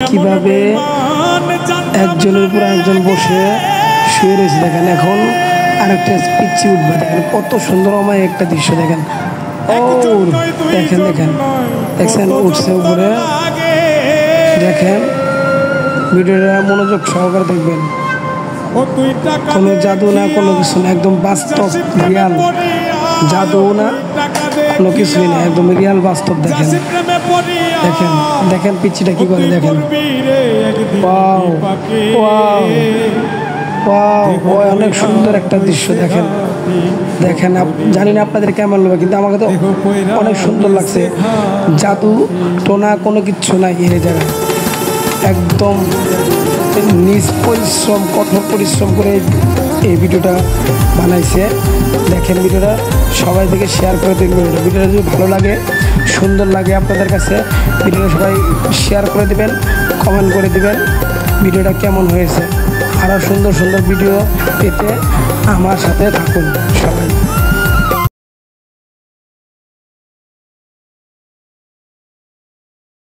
কিভাবে একজনের উপর একজন বসে শুয়ে রয়েছে দেখেন। এখন আরেকটা পিচ্ছি উঠবে, দেখেন কত সুন্দর অমায় একটা দৃশ্য দেখেন। ও দেখেন দেখেন দেখছেন উঠছে উপরে। দেখেন ভিডিওটা মনোযোগ সহকারে দেখবেন। কোনো জাদু না, কোনো কিছু না, একদম বাস্তব রিয়াল। জাদু না, কোনো কিছুই না, একদম রিয়াল বাস্তব। দেখেন দেখেন দেখেন পিচ্ছিটা কি করে দেখেন। ওয়াও ওয়াও ওয়াও, অনেক সুন্দর একটা দৃশ্য দেখেন। দেখেন জানি না আপনাদের কেমন লাগবে, কিন্তু আমাকে তো অনেক সুন্দর লাগছে। জাদু টোনা কোনো কিচ্ছু নাই এই জায়গায়, একদম নিজ পরিশ্রম, কঠোর পরিশ্রম করে এই ভিডিওটা বানাইছে। দেখেন ভিডিওটা সবাই থেকে শেয়ার করে দিন। ভিডিওটা যদি ভালো লাগে, সুন্দর লাগে আপনাদের কাছে, ভিডিওটা সবাই শেয়ার করে দিবেন, কমেন্ট করে দিবেন ভিডিওটা কেমন হয়েছে। আরও সুন্দর সুন্দর ভিডিও পেতে আমার সাথে থাকুন সবাই।